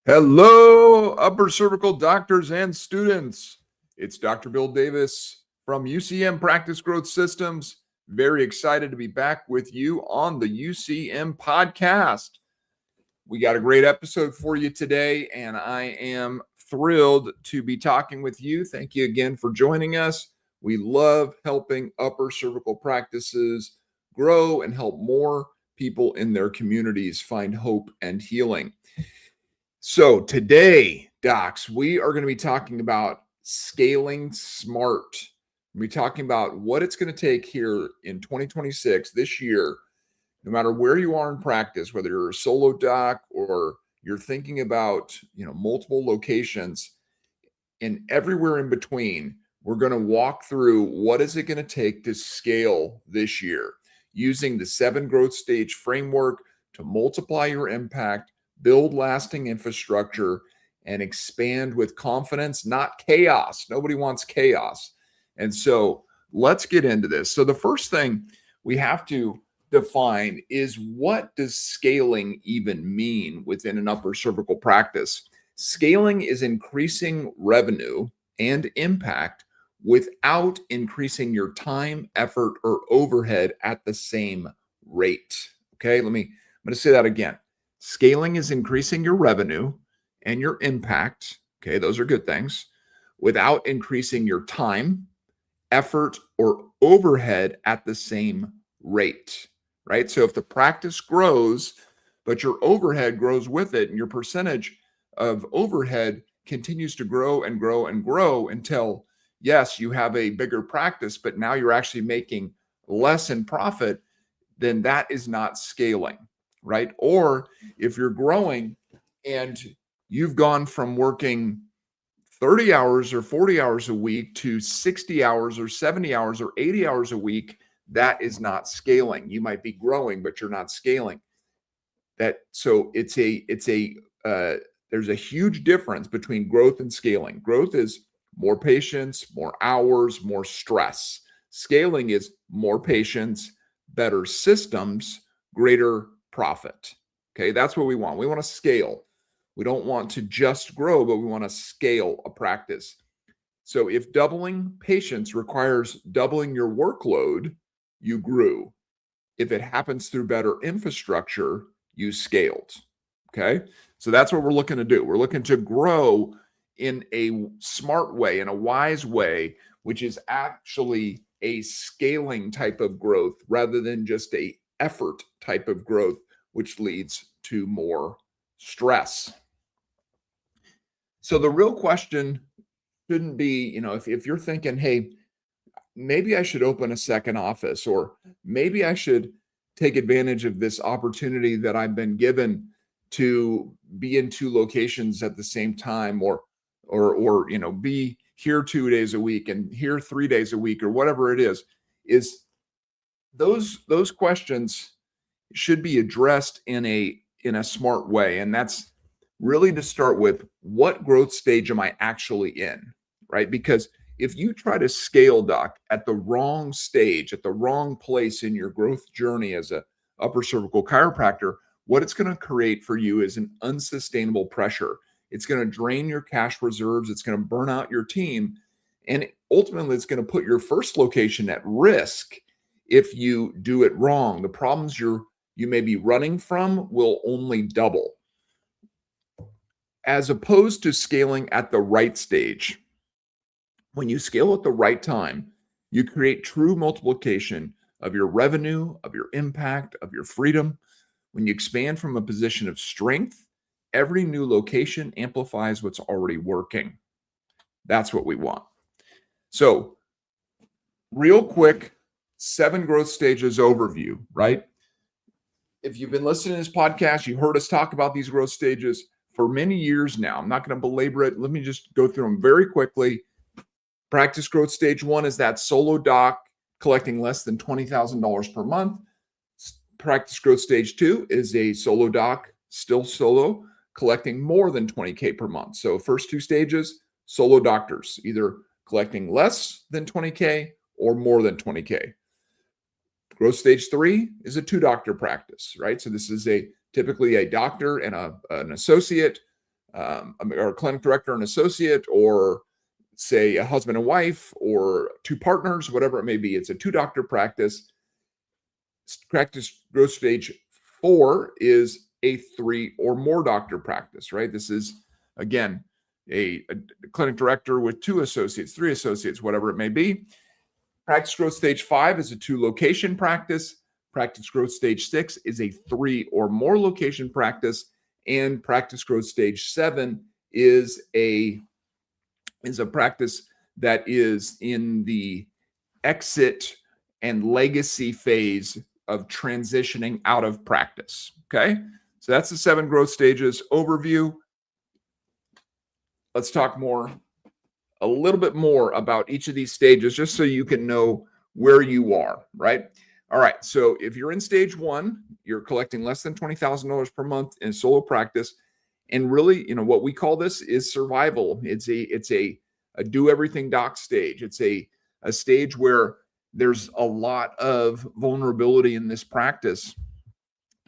Hello, upper cervical doctors and students. It's Dr. Bill Davis from UCM Practice Growth Systems. Very excited to be back with you on the UCM podcast. We got a great episode for you today, and I am thrilled to be talking with you. Thank you again for joining us. We love helping upper cervical practices grow and help more people in their communities find hope and healing. So today, docs, we are going to be talking about scaling smart. We're talking about what it's going to take here in 2026, this year, no matter where you are in practice, whether you're a solo doc or you're thinking about, multiple locations and everywhere in between. We're going to walk through what is it going to take to scale this year using the 7 growth stage framework to multiply your impact, build lasting infrastructure, and expand with confidence, not chaos. Nobody wants chaos. And so let's get into this. So the first thing we have to define is, what does scaling even mean within an upper cervical practice? Scaling is increasing revenue and impact without increasing your time, effort, or overhead at the same rate. Okay, I'm going to say that again. Scaling is increasing your revenue and your impact. Okay, those are good things, without increasing your time, effort, or overhead at the same rate, right? So if the practice grows, but your overhead grows with it, and your percentage of overhead continues to grow and grow and grow until, yes, you have a bigger practice, but now you're actually making less in profit, then that is not scaling, right? Or if you're growing and you've gone from working 30 hours or 40 hours a week to 60 hours or 70 hours or 80 hours a week, that is not scaling. You might be growing, but you're not scaling. So there's a huge difference between growth and scaling. Growth is more patients, more hours, more stress. Scaling is more patients, better systems, greater profit. Okay, that's what we want. We want to scale. We don't want to just grow, but we want to scale a practice. So if doubling patients requires doubling your workload, you grew. If it happens through better infrastructure, you scaled. Okay, so that's what we're looking to do. We're looking to grow in a smart way, in a wise way, which is actually a scaling type of growth rather than just a effort type of growth, which leads to more stress. So the real question shouldn't be, if you're thinking, hey, maybe I should open a second office, or maybe I should take advantage of this opportunity that I've been given to be in 2 locations at the same time, or be here 2 days a week and here 3 days a week, or whatever it is those questions should be addressed in a smart way. And that's really to start with, what growth stage am I actually in, right? Because if you try to scale, doc, at the wrong stage, at the wrong place in your growth journey as a upper cervical chiropractor, what it's going to create for you is an unsustainable pressure. It's going to drain your cash reserves. It's going to burn out your team. And ultimately, it's going to put your first location at risk if you do it wrong. The problems you may be running from will only double. As opposed to scaling at the right stage. When you scale at the right time, you create true multiplication of your revenue, of your impact, of your freedom. When you expand from a position of strength, every new location amplifies what's already working. That's what we want. So, real quick, 7 growth stages overview, right? If you've been listening to this podcast, you heard us talk about these growth stages for many years now. I'm not going to belabor it. Let me just go through them very quickly. Practice growth stage 1 is that solo doc collecting less than $20,000 per month. Practice growth stage 2 is a solo doc, still solo, collecting more than $20K per month. So first 2 stages, solo doctors, either collecting less than $20K or more than $20K. Growth stage 3 is a 2-doctor practice, right? So this is typically a doctor and an associate or a clinic director and associate, or say a husband and wife, or two partners, whatever it may be. It's a 2-doctor practice. Practice growth stage 4 is a 3 or more doctor practice, right? This is, again, a clinic director with 2 associates, 3 associates, whatever it may be. Practice growth stage 5 is a 2-location practice. Practice growth stage 6 is a 3 or more location practice. And practice growth stage 7 is a practice that is in the exit and legacy phase of transitioning out of practice. Okay. So that's the 7 growth stages overview. Let's talk a little bit more about each of these stages, just so you can know where you are, right? All right. So if you're in stage 1, you're collecting less than $20,000 per month in solo practice. And really, what we call this is survival. It's a do everything doc stage. It's a stage where there's a lot of vulnerability in this practice.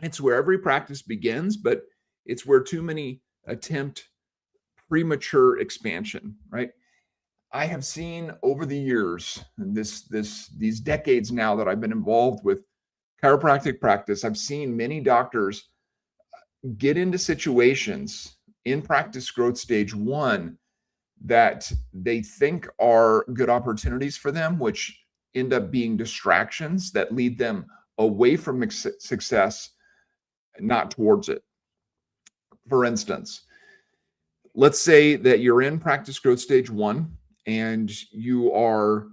It's where every practice begins, but it's where too many attempt premature expansion, right? I have seen over the years, these decades now that I've been involved with chiropractic practice, I've seen many doctors get into situations in practice growth stage 1 that they think are good opportunities for them, which end up being distractions that lead them away from success, not towards it. For instance, let's say that you're in practice growth stage 1 and you are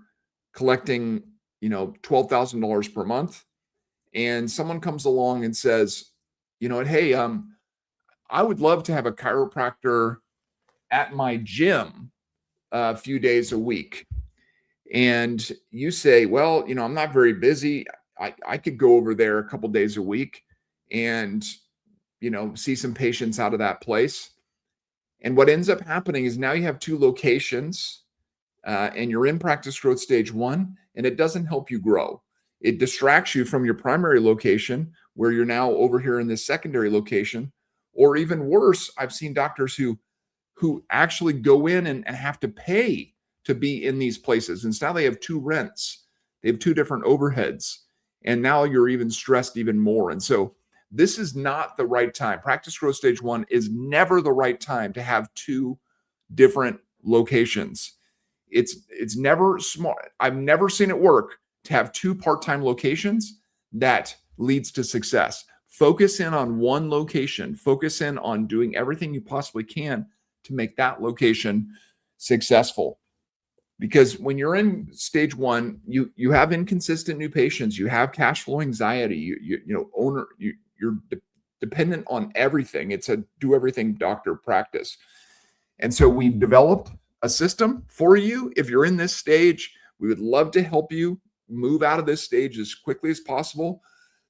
collecting, $12,000 per month, and someone comes along and says, hey, I would love to have a chiropractor at my gym a few days a week. And you say, well, I'm not very busy. I could go over there a couple days a week and, see some patients out of that place. And what ends up happening is now you have 2 locations and you're in practice growth stage 1, and it doesn't help you grow. It distracts you from your primary location, where you're now over here in this secondary location. Or even worse, I've seen doctors who actually go in and have to pay to be in these places. And so now they have 2 rents. They have 2 different overheads. And now you're even stressed even more. And so this is not the right time. Practice growth stage 1 is never the right time to have 2 different locations. It's never smart. I've never seen it work to have 2 part-time locations that leads to success. Focus in on one location. Focus in on doing everything you possibly can to make that location successful. Because when you're in stage 1, you have inconsistent new patients, you have cash flow anxiety, you're dependent on everything. It's a do everything doctor practice. And so we've developed a system for you. If you're in this stage, we would love to help you move out of this stage as quickly as possible.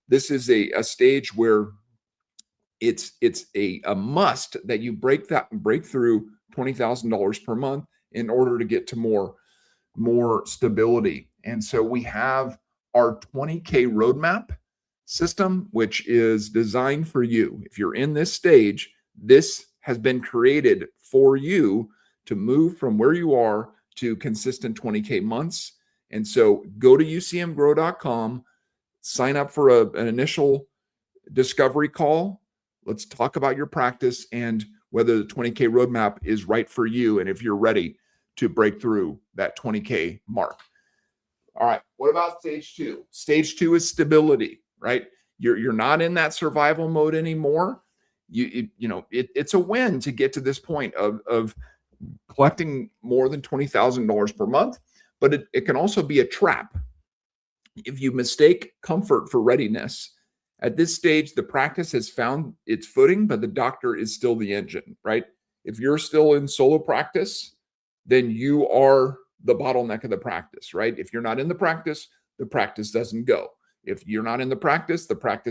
This is a stage where it's a must that you break through $20,000 per month in order to get to more stability. And so we have our 20K roadmap system, which is designed for you. If you're in this stage, this has been created for you to move from where you are to consistent 20K months. And so go to ucmgrow.com, sign up for an initial discovery call. Let's talk about your practice and whether the 20K roadmap is right for you, and if you're ready to break through that 20K mark. All right. What about stage 2? Stage 2 is stability, right? You're not in that survival mode anymore. It's a win to get to this point of collecting more than $20,000 per month, but it can also be a trap. If you mistake comfort for readiness, at this stage, the practice has found its footing, but the doctor is still the engine, right? If you're still in solo practice, then you are the bottleneck of the practice, right? If you're not in the practice doesn't go. If you're not in the practice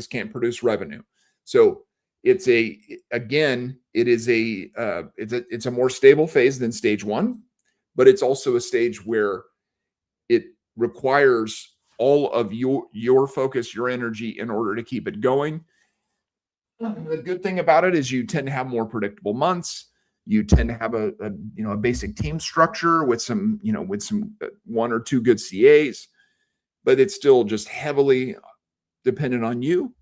can't produce revenue. So it's a more stable phase than stage 1, but it's also a stage where it requires all of your focus, your energy in order to keep it going. The good thing about it is you tend to have more predictable months. You tend to have a basic team structure with some one or two good CAs, but it's still just heavily dependent on you.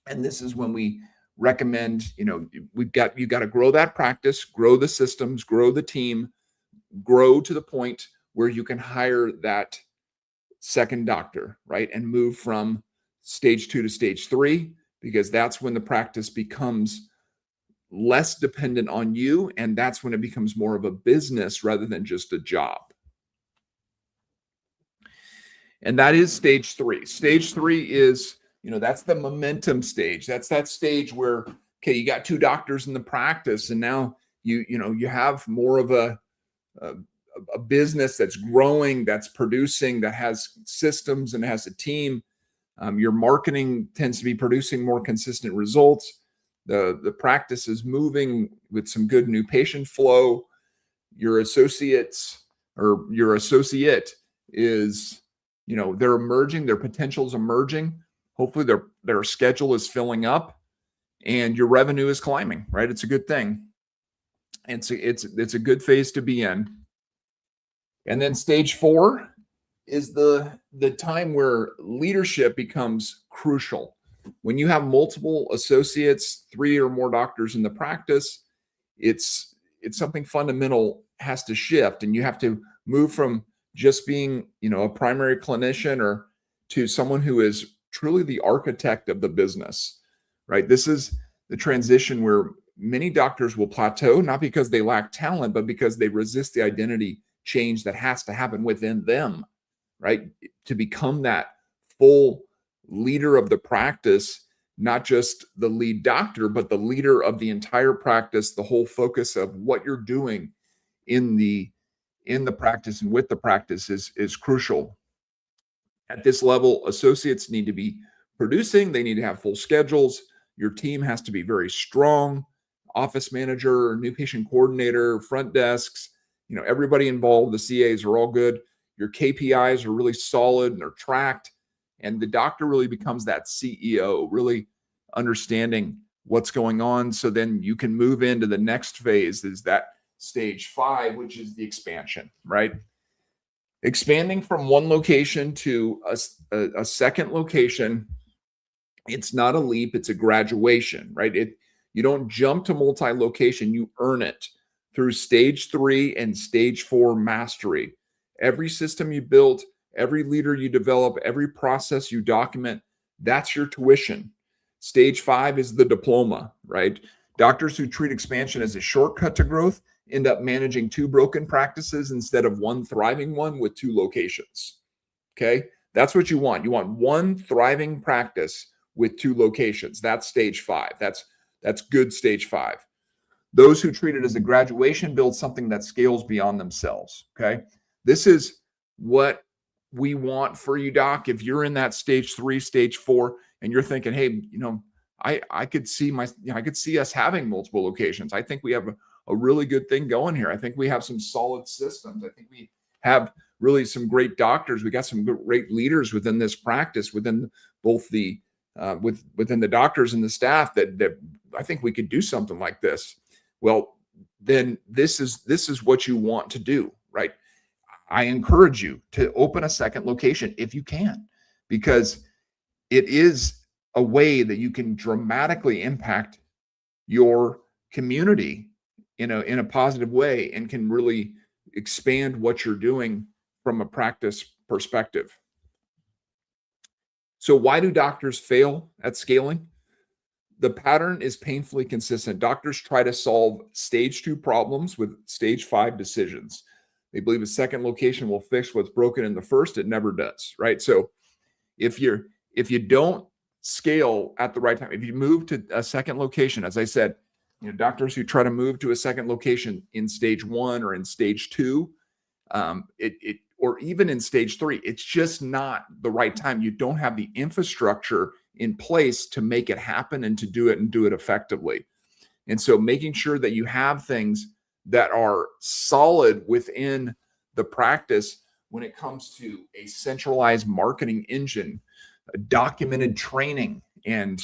And this is when we recommend, you got to grow that practice, grow the systems, grow the team, grow to the point where you can hire that second doctor, right? And move from stage 2 to stage 3, because that's when the practice becomes less dependent on you. And that's when it becomes more of a business rather than just a job. And that is stage 3. Stage 3 is, that's the momentum stage. That's that stage where, okay, you got 2 doctors in the practice, and now you have more of a business that's growing, that's producing, that has systems and has a team. Your marketing tends to be producing more consistent results. The practice is moving with some good new patient flow. Your associates or your associate is, they're emerging, their potential is emerging. Hopefully their schedule is filling up and your revenue is climbing, right? It's a good thing. And so it's a good phase to be in. And then stage 4 is the time where leadership becomes crucial. When you have multiple associates, 3 or more doctors in the practice, it's something fundamental has to shift, and you have to move from just being, a primary clinician or to someone who is truly the architect of the business, right? This is the transition where many doctors will plateau, not because they lack talent, but because they resist the identity change that has to happen within them, right? To become that full leader of the practice, not just the lead doctor, but the leader of the entire practice. The whole focus of what you're doing in the practice and with the practice is crucial. At this level, associates need to be producing, they need to have full schedules. Your team has to be very strong. Office manager, new patient coordinator, front desks, everybody involved, the CAs are all good. Your KPIs are really solid and they're tracked. And the doctor really becomes that CEO, really understanding what's going on. So then you can move into the next phase, is that stage 5, which is the expansion, right? Expanding from one location to a second location, it's not a leap, it's a graduation, right? You don't jump to multi-location, you earn it through stage 3 and stage 4 mastery. Every system you build, every leader you develop, every process you document, that's your tuition. Stage 5 is the diploma, right? Doctors who treat expansion as a shortcut to growth end up managing 2 broken practices instead of 1 thriving one with 2 locations. Okay? That's what you want. You want 1 thriving practice with 2 locations. That's stage 5. That's good stage 5. Those who treat it as a graduation build something that scales beyond themselves. Okay? This is what we want for you, doc. If you're in that stage 3, stage 4, and you're thinking, hey, I could see I could see us having multiple locations. I think we have a really good thing going here. I think we have some solid systems. I think we have really some great doctors. We got some great leaders within this practice, within both the within the doctors and the staff that I think we could do something like this. Well, then this is what you want to do, right? I encourage you to open a second location if you can, because it is a way that you can dramatically impact your community in a positive way and can really expand what you're doing from a practice perspective. So why do doctors fail at scaling? The pattern is painfully consistent. Doctors try to solve stage 2 problems with stage 5 decisions. They believe a second location will fix what's broken in the first. It never does, right? So if you don't scale at the right time, if you move to a second location, as I said, doctors who try to move to a second location in stage 1 or in stage 2, or even in stage 3, it's just not the right time. You don't have the infrastructure in place to make it happen and to do it effectively. And so making sure that you have things that are solid within the practice when it comes to a centralized marketing engine, documented training, and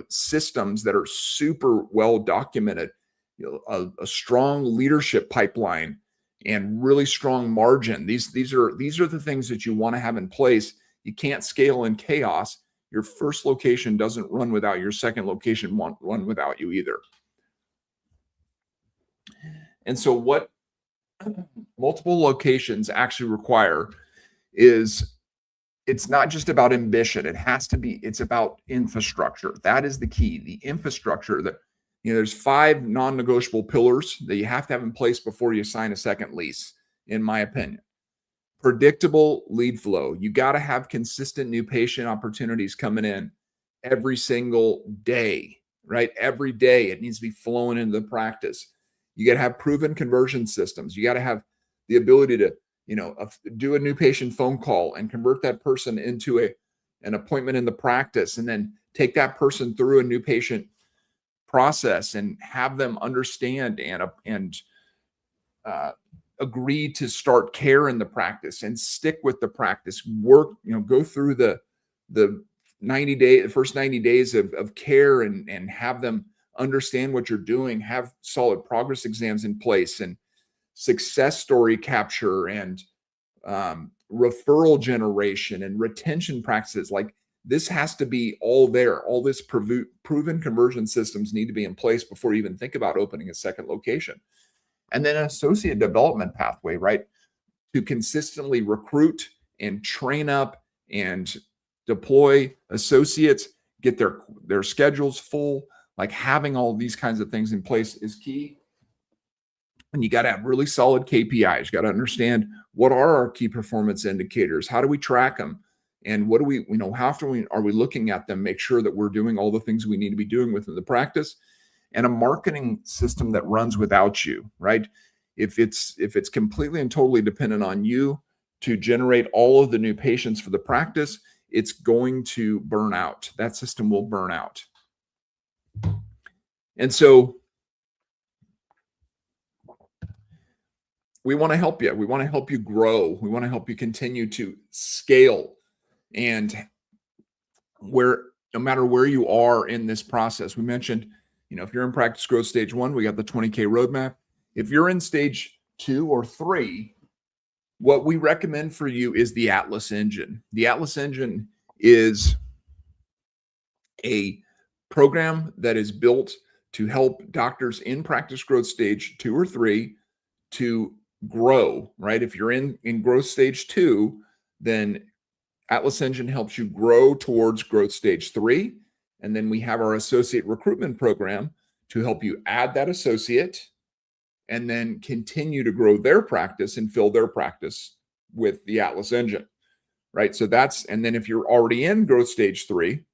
systems that are super well documented, a strong leadership pipeline and really strong margin. These are the things that you want to have in place. You can't scale in chaos. Your first location doesn't run without your second location won't run without you either. And so what multiple locations actually require is, it's not just about ambition. It's about infrastructure. That is the key. The infrastructure that, there's 5 non-negotiable pillars that you have to have in place before you sign a second lease, in my opinion. Predictable lead flow. You got to have consistent new patient opportunities coming in every single day, right? Every day it needs to be flowing into the practice. You got to have proven conversion systems. You got to have the ability to, do a new patient phone call and convert that person into an appointment in the practice, and then take that person through a new patient process and have them understand and agree to start care in the practice and stick with the practice, work, go through the first 90 days of care and have them understand what you're doing, have solid progress exams in place, and success story capture, and referral generation and retention practices. Like, this has to be all there. All this proven conversion systems need to be in place before you even think about opening a second location. And then an associate development pathway, right? To consistently recruit and train up and deploy associates, get their schedules full. Like, having all these kinds of things in place is key. And you got to have really solid KPIs. You got to understand, what are our key performance indicators? How do we track them? And what do we, how often are we looking at them? Make sure that we're doing all the things we need to be doing within the practice. And a marketing system that runs without you, right? If it's completely and totally dependent on you to generate all of the new patients for the practice, it's going to burn out. That system will burn out. And so we want to help you. We want to help you grow. We want to help you continue to scale. And no matter where you are in this process, we mentioned, if you're in practice growth stage 1, we got the 20K roadmap. If you're in stage 2 or 3, what we recommend for you is the Atlas engine. The Atlas engine is a program that is built to help doctors in practice growth stage 2 or 3 to grow, right? If you're in growth stage 2, then Atlas engine helps you grow towards growth stage 3. And then we have our associate recruitment program to help you add that associate and then continue to grow their practice and fill their practice with the Atlas engine, right? So and then if you're already in growth stage 3,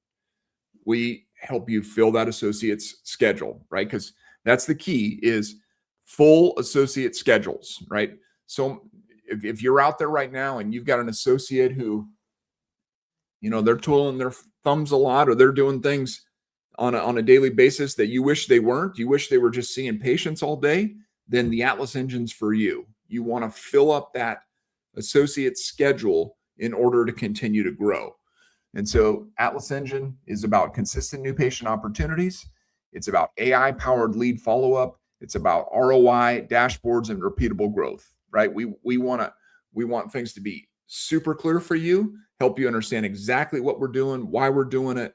we help you fill that associate's schedule, right? Because that's the key, is full associate schedules, right? So if you're out there right now and you've got an associate who, they're twiddling their thumbs a lot, or they're doing things on a daily basis that you wish they weren't, you wish they were just seeing patients all day, then the Atlas engine's for you. You want to fill up that associate schedule in order to continue to grow. And so Atlas engine is about consistent new patient opportunities. It's about AI-powered lead follow-up. It's about ROI, dashboards, and repeatable growth, right? We want things to be super clear for you, help you understand exactly what we're doing, why we're doing it,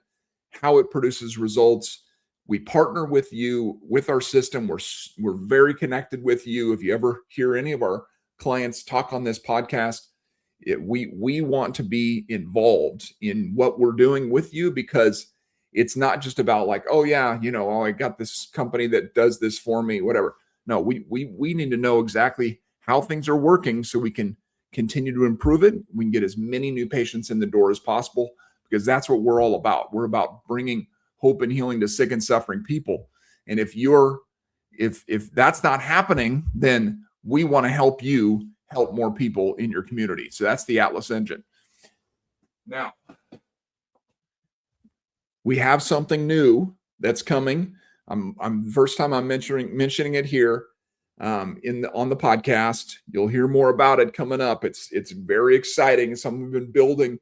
how it produces results. We partner with you with our system. We're very connected with you. If you ever hear any of our clients talk on this podcast, we want to be involved in what we're doing with you, because it's not just about like, oh yeah, I got this company that does this for me, whatever. No, we need to know exactly how things are working so we can continue to improve it. We can get as many new patients in the door as possible, because that's what we're all about. We're about bringing hope and healing to sick and suffering people. And if that's not happening, then we want to help you help more people in your community. So that's the Atlas engine. Now, we have something new that's coming. I'm first time I'm mentioning it here on the podcast. You'll hear more about it coming up. It's very exciting. It's something we've been building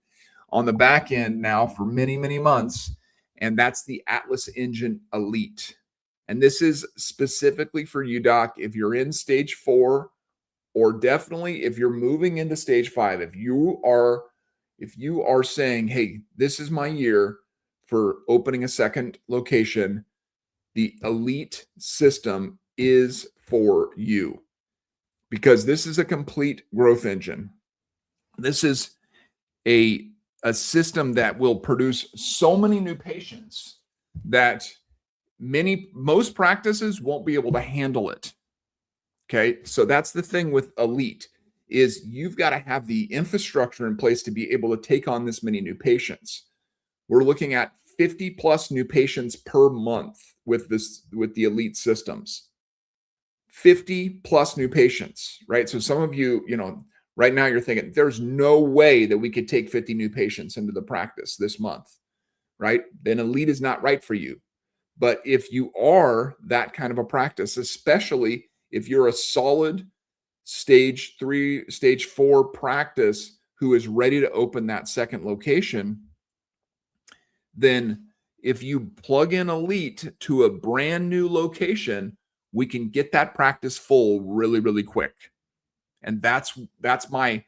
on the back end now for many, many months. And that's the Atlas Engine Elite. And this is specifically for you, Doc, if you're in stage 4, or definitely if you're moving into stage 5. If you are saying, hey, this is my year for opening a second location, the Elite system is for you, because this is a complete growth engine. This is a system that will produce so many new patients that most practices won't be able to handle it. Okay, so that's the thing with Elite, is you've got to have the infrastructure in place to be able to take on this many new patients. We're looking at 50 plus new patients per month with the Elite systems. 50 plus new patients, right? So some of you, right now you're thinking, there's no way that we could take 50 new patients into the practice this month, right? Then Elite is not right for you. But if you are that kind of a practice, especially if you're a solid stage 3, stage 4 practice who is ready to open that second location, then if you plug in Elite to a brand new location, we can get that practice full really, really quick. And that's my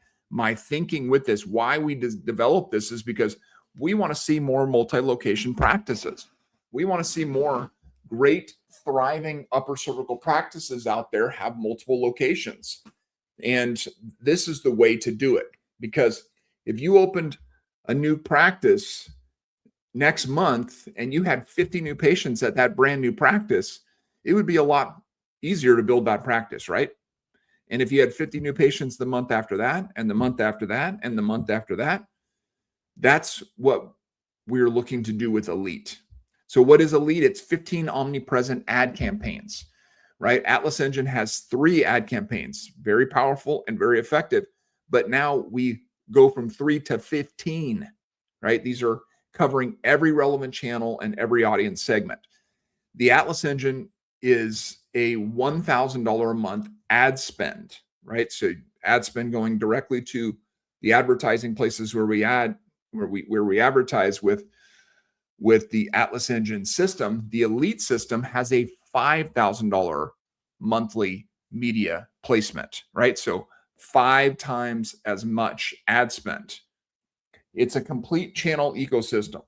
thinking with this. Why we develop this is because we want to see more multi-location practices. We want to see more great, thriving upper cervical practices out there have multiple locations. And this is the way to do it. Because if you opened a new practice next month and you had 50 new patients at that brand new practice, it would be a lot easier to build that practice, right? And if you had 50 new patients the month after that, and the month after that, and the month after that, that's what we're looking to do with Elite. So what is Elite? It's 15 omnipresent ad campaigns, right? Atlas Engine has 3 ad campaigns, very powerful and very effective. But now we go from 3 to 15, right? These are covering every relevant channel and every audience segment. The Atlas Engine is a $1,000 a month ad spend, right? So ad spend going directly to the advertising places where we advertise with the Atlas Engine system. The Elite system has a $5,000 monthly media placement, right? So 5 times as much ad spend. It's a complete channel ecosystem,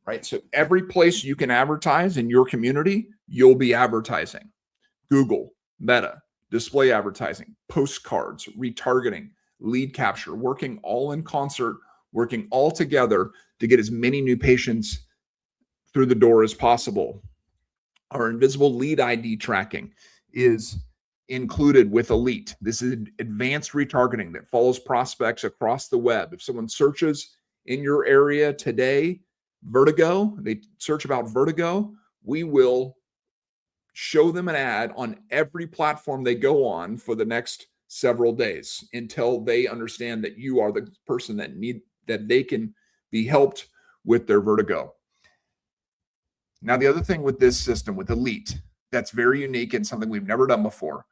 right? So every place you can advertise in your community, you'll be advertising. Google, Meta, display advertising, postcards, retargeting, lead capture, working all in concert, working all together to get as many new patients through the door as possible. Our invisible lead ID tracking is included with Elite. This is advanced retargeting that follows prospects across the web. If someone searches in your area today, vertigo, they search about vertigo, we will show them an ad on every platform they go on for the next several days until they understand that you are the person that they can be helped with their vertigo. Now, the other thing with this system, with Elite, that's very unique and something we've never done before,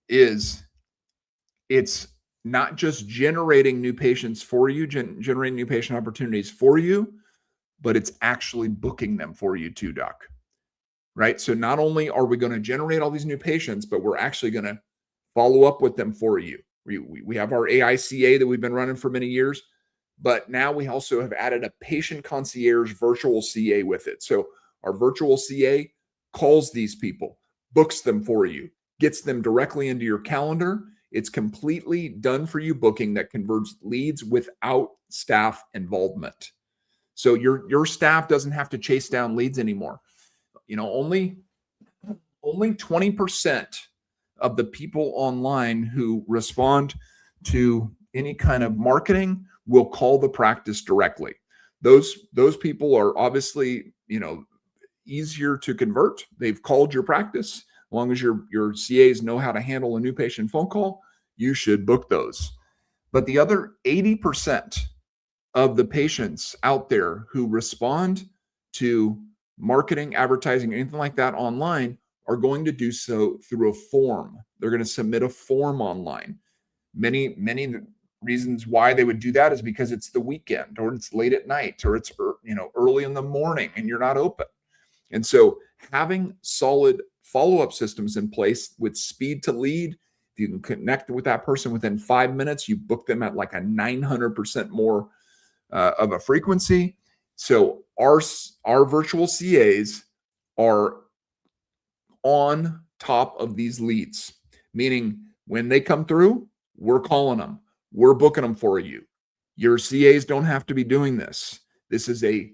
is it's not just generating new patients for you, generating new patient opportunities for you, but it's actually booking them for you too, Doc. Right? So not only are we going to generate all these new patients, but we're actually going to follow up with them for you. We have our AICA that we've been running for many years, but now we also have added a patient concierge virtual CA with it. So our virtual CA calls these people, books them for you, gets them directly into your calendar. It's completely done for you booking that converts leads without staff involvement. So your staff doesn't have to chase down leads anymore. Only 20% of the people online who respond to any kind of marketing will call the practice directly. Those people are obviously, easier to convert. They've called your practice. As long as your CAs know how to handle a new patient phone call, you should book those. But the other 80% of the patients out there who respond to marketing, advertising, anything like that online are going to do so through a form. They're going to submit a form online. Many reasons why they would do that is because it's the weekend, or it's late at night, or it's early in the morning and you're not open. And so having solid follow-up systems in place with speed to lead, if you can connect with that person within 5 minutes, you book them at like a 900% more of a frequency. So our virtual CAs are on top of these leads, meaning when they come through, we're calling them, we're booking them for you. Your CAs don't have to be doing this. This is a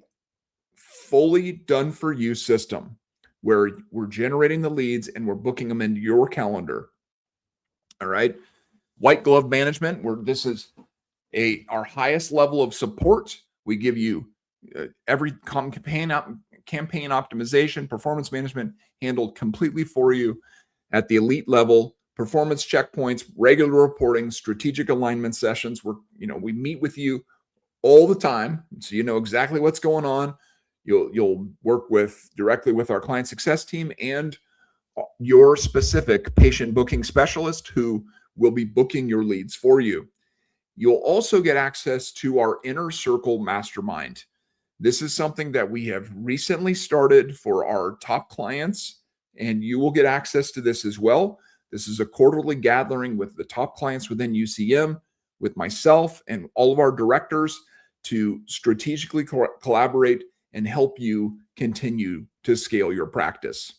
fully done for you system where we're generating the leads and we're booking them into your calendar. All right. White glove management, where this is our highest level of support. We give you every campaign optimization, performance management handled completely for you at the elite level, performance checkpoints, regular reporting, strategic alignment sessions where, we meet with you all the time. So you know exactly what's going on. You'll work directly with our client success team and your specific patient booking specialist who will be booking your leads for you. You'll also get access to our Inner Circle Mastermind. This is something that we have recently started for our top clients, and you will get access to this as well. This is a quarterly gathering with the top clients within UCM, with myself and all of our directors to strategically collaborate and help you continue to scale your practice.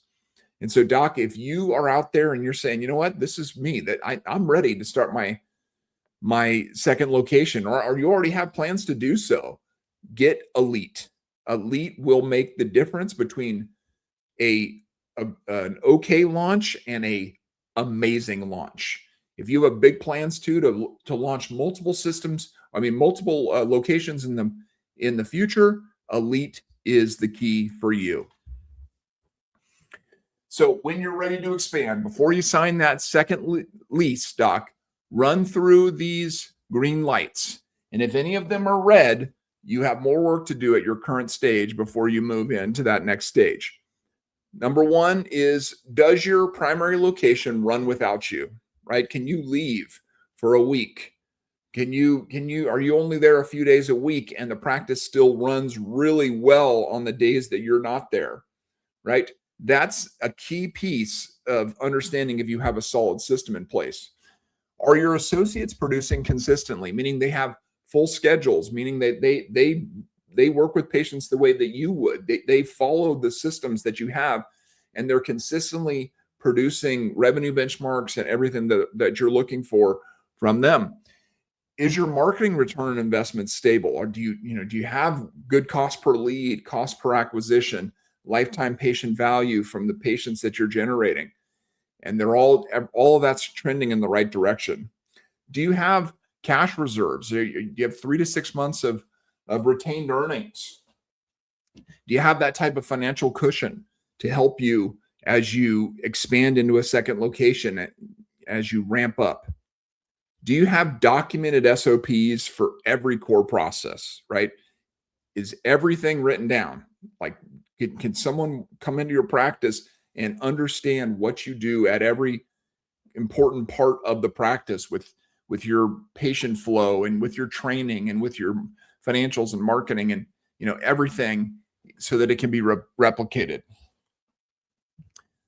And so, Doc, if you are out there and you're saying, you know what, this is me, that I'm ready to start my second location, or you already have plans to do so, get Elite. Elite will make the difference between an okay launch and a amazing launch. If you have big plans to launch multiple systems, multiple locations in the future, Elite is the key for you. So when you're ready to expand, before you sign that second lease, Doc, run through these green lights. And if any of them are red, you have more work to do at your current stage before you move into that next stage. Number one is, does your primary location run without you, right? Can you leave for a week? Are you only there a few days a week and the practice still runs really well on the days that you're not there, right? That's a key piece of understanding if you have a solid system in place. Are your associates producing consistently, meaning they have full schedules, meaning that they work with patients the way that you would. They follow the systems that you have, and they're consistently producing revenue benchmarks and everything that you're looking for from them. Is your marketing return on investment stable? Or do you have good cost per lead, cost per acquisition, lifetime patient value from the patients that you're generating? And they're all of that's trending in the right direction. Do you have cash reserves? Do you have 3 to 6 months of retained earnings? Do you have that type of financial cushion to help you as you expand into a second location, as you ramp up? Do you have documented SOPs for every core process, right? Is everything written down? Like, can someone come into your practice and understand what you do at every important part of the practice with your patient flow and with your training and with your financials and marketing and everything, so that it can be replicated?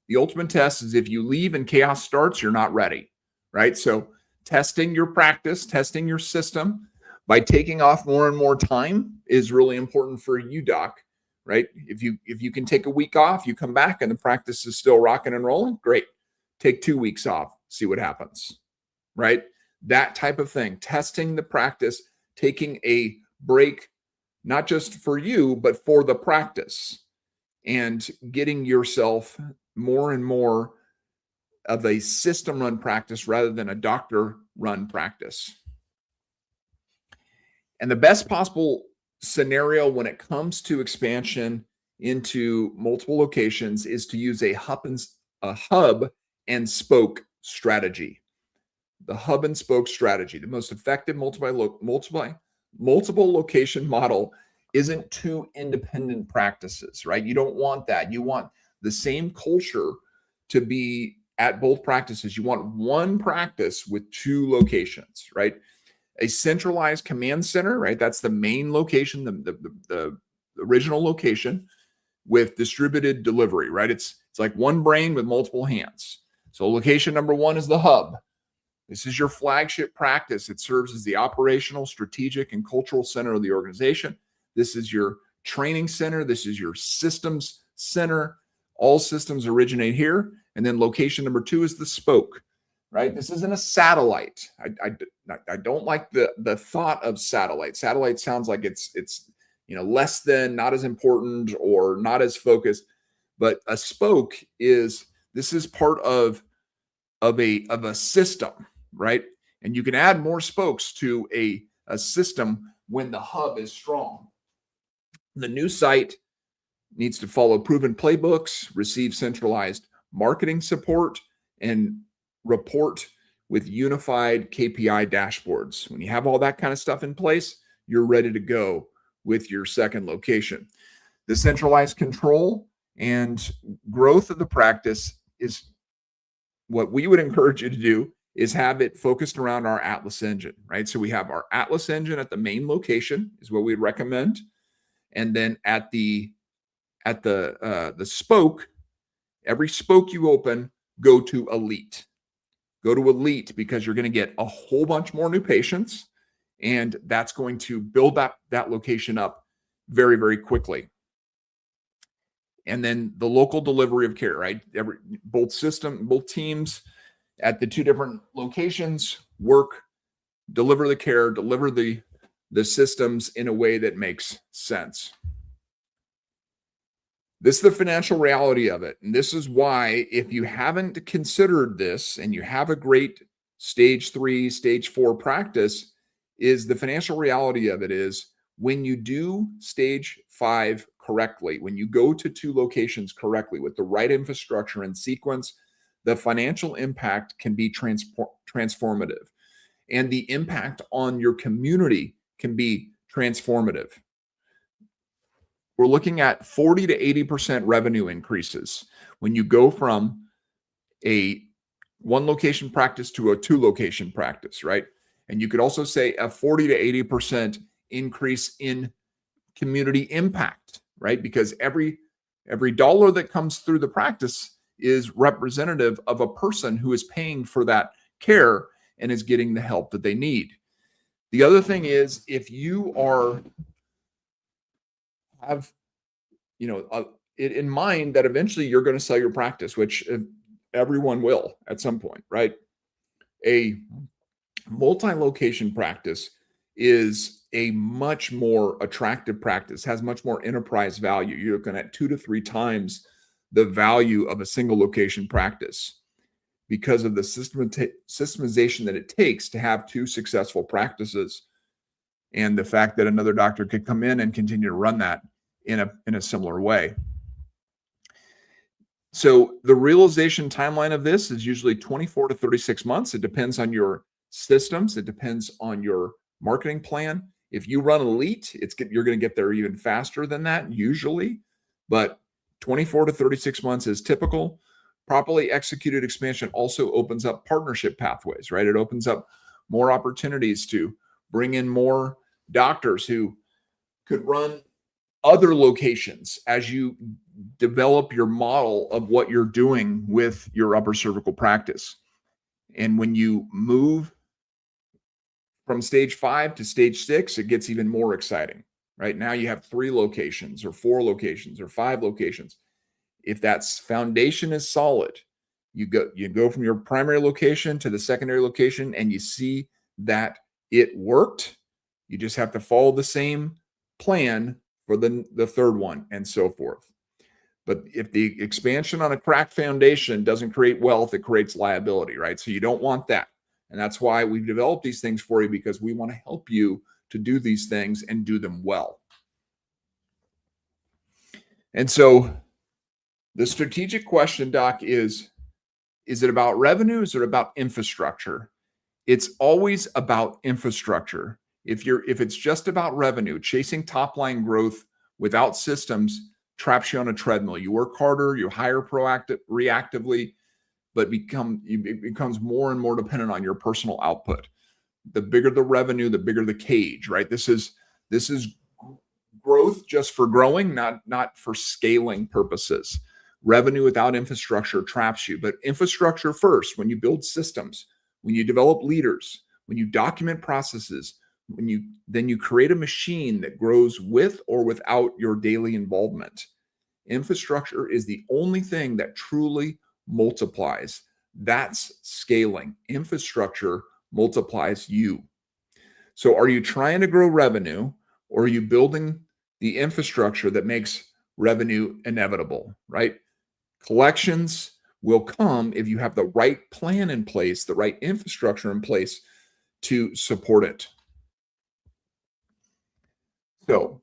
The ultimate test is if you leave and chaos starts, you're not ready, right? So testing your practice, testing your system by taking off more and more time is really important for you, Doc, right? If you can take a week off, you come back and the practice is still rocking and rolling, great. Take 2 weeks off, see what happens, right? That type of thing, testing the practice, taking a break, not just for you, but for the practice, and getting yourself more and more of a system run practice rather than a doctor run practice. And the best possible scenario when it comes to expansion into multiple locations is to use a hub and spoke strategy. The hub and spoke strategy, the most effective multiple location model, isn't two independent practices, right? You don't want that. You want the same culture to be at both practices. You want one practice with 2 locations, right? A centralized command center, right? That's the main location, the original location. with distributed delivery, right? It's like one brain with multiple hands. So location number one is the hub. This is your flagship practice. It serves as the operational, strategic, and cultural center of the organization. This is your training center. This is your systems center. All systems originate here. And then location number two is the spoke, right? This isn't a satellite. I don't like the thought of satellite. Satellite sounds like it's less than, not as important, or not as focused. But a spoke is part of a system, right? And you can add more spokes to a system when the hub is strong. The new site needs to follow proven playbooks, receive centralized marketing support, and report with unified KPI dashboards. When you have all that kind of stuff in place, you're ready to go with your second location. The centralized control and growth of the practice is what we would encourage you to do, is have it focused around our Atlas engine, right? So we have our Atlas engine at the main location is what we'd recommend. And then at the spoke, every spoke you open, go to Elite. Go to Elite because you're going to get a whole bunch more new patients, and that's going to build that location up very, very quickly. And then the local delivery of care, right? Both teams at the two different locations deliver the care, deliver the systems in a way that makes sense. This is the financial reality of it. And this is why, if you haven't considered this and you have a great stage 3, stage 4 practice, is the financial reality of it is when you do stage 5 correctly, when you go to 2 locations correctly with the right infrastructure and sequence, the financial impact can be transformative. And the impact on your community can be transformative. We're looking at 40 to 80% revenue increases when you go from a 1 location practice to a 2 location practice, right? And you could also say a 40 to 80% increase in community impact, right? Because every dollar that comes through the practice is representative of a person who is paying for that care and is getting the help that they need. The other thing is, if you have it in mind that eventually you're going to sell your practice, which everyone will at some point, right? A multi-location practice is a much more attractive practice, has much more enterprise value. You're looking at 2 to 3 times the value of a single location practice because of the systemization that it takes to have 2 successful practices, and the fact that another doctor could come in and continue to run that in a similar way. So the realization timeline of this is usually 24 to 36 months. It depends on your systems. It depends on your marketing plan. If you run Elite, you're going to get there even faster than that usually, but 24 to 36 months is typical. Properly executed expansion also opens up partnership pathways, right? It opens up more opportunities to bring in more doctors who could run other locations as you develop your model of what you're doing with your upper cervical practice. And when you move from stage 5 to stage 6, it gets even more exciting. Right now you have 3 locations or 4 locations or 5 locations. If that foundation is solid, you go from your primary location to the secondary location and you see that it worked. You just have to follow the same plan for the third one, and so forth. But if the expansion on a cracked foundation doesn't create wealth, it creates liability, right? So you don't want that. And that's why we've developed these things for you, because we want to help you to do these things and do them well. And so the strategic question, Doc, is it about revenue? Is it about infrastructure? It's always about infrastructure. If it's just about revenue, chasing top line growth without systems traps you on a treadmill. You work harder, you hire reactively, but it becomes more and more dependent on your personal output. The bigger the revenue, the bigger the cage, right? This is growth just for growing, not for scaling purposes. Revenue without infrastructure traps you, but infrastructure first. When you build systems, when you develop leaders, when you document processes, then you create a machine that grows with or without your daily involvement. Infrastructure is the only thing that truly multiplies. That's scaling. Infrastructure multiplies you. So are you trying to grow revenue, or are you building the infrastructure that makes revenue inevitable, right? Collections will come if you have the right plan in place, the right infrastructure in place to support it. So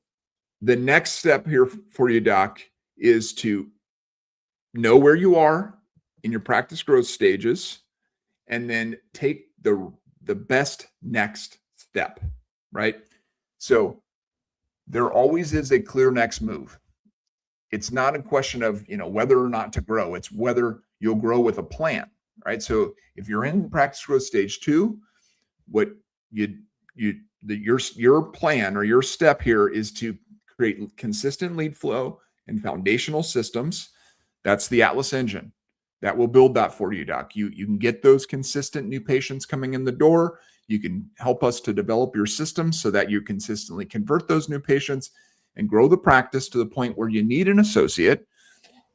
the next step here for you, Doc, is to know where you are in your practice growth stages, and then take the best next step, right? So there always is a clear next move. It's not a question of, whether or not to grow. It's whether you'll grow with a plan, right? So if you're in practice growth stage 2, what your plan or your step here is to create consistent lead flow and foundational systems. That's the Atlas engine that will build that for you, Doc. You can get those consistent new patients coming in the door. You can help us to develop your systems so that you consistently convert those new patients and grow the practice to the point where you need an associate.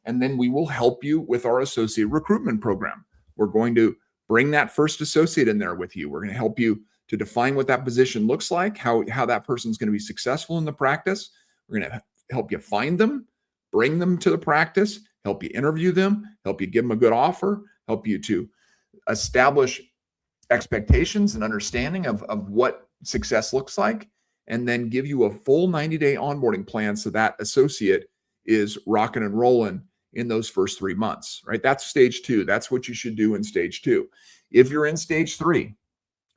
And then we will help you with our associate recruitment program. We're going to bring that first associate in there with you. We're going to help you to define what that position looks like, how that person's going to be successful in the practice. We're going to help you find them, bring them to the practice, help you interview them, help you give them a good offer, help you to establish expectations and understanding of what success looks like, and then give you a full 90-day onboarding plan so that associate is rocking and rolling in those first 3 months, right? That's stage 2. That's what you should do in stage 2. If you're in stage 3,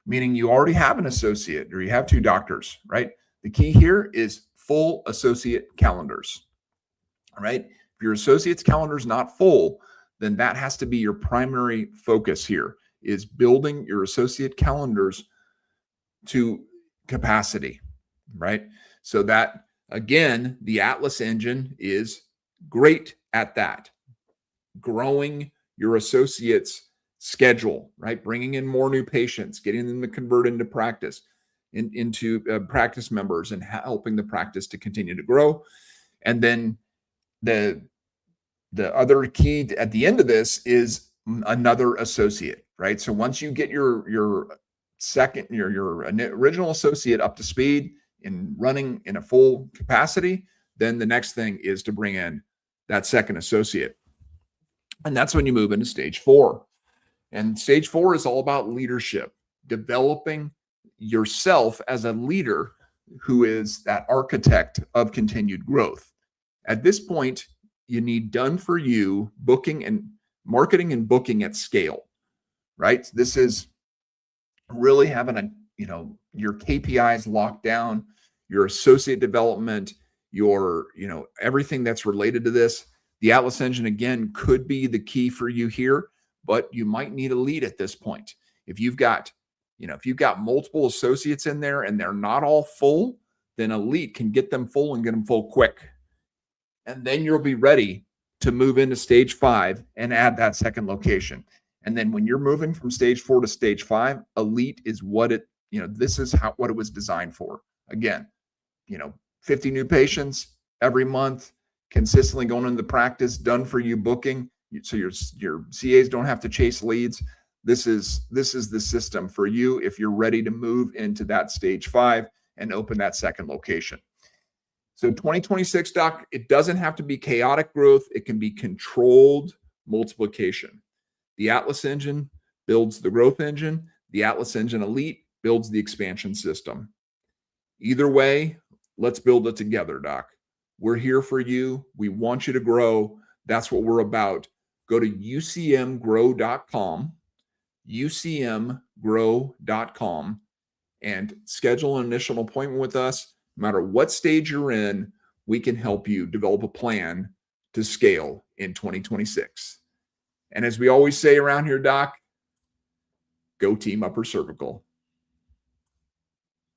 meaning you already have an associate or you have 2 doctors, right? The key here is full associate calendars, right? If your associate's calendar is not full, then that has to be your primary focus here, is building your associate calendars to capacity, right? So that, again, the Atlas engine is great at that, growing your associates' schedule, right? Bringing in more new patients, getting them to convert into practice, into practice members, and helping the practice to continue to grow. And then the other key at the end of this is another associate, right? So once you get your original associate up to speed and running in a full capacity, then the next thing is to bring in that second associate. And that's when you move into stage 4. And stage 4 is all about leadership, developing yourself as a leader who is that architect of continued growth. At this point, you need done for you booking and marketing and booking at scale, right? This is really having your KPIs locked down, your associate development, your, everything that's related to this. The Atlas engine, again, could be the key for you here, but you might need a lead at this point. If you've got multiple associates in there and they're not all full, then a lead can get them full and get them full quick. And then you'll be ready to move into stage 5 and add that second location. And then when you're moving from stage 4 to stage 5, elite is what this is what it was designed for. Again, 50 new patients every month, consistently going into the practice, done for you booking. So your CAs don't have to chase leads. This is the system for you if you're ready to move into that stage 5 and open that second location. So 2026, Doc, it doesn't have to be chaotic growth. It can be controlled multiplication. The Atlas engine builds the growth engine. The Atlas engine Elite builds the expansion system. Either way, let's build it together, Doc. We're here for you. We want you to grow. That's what we're about. Go to ucmgrow.com, ucmgrow.com, and schedule an initial appointment with us. No matter what stage you're in, we can help you develop a plan to scale in 2026. And as we always say around here, Doc, go team upper cervical.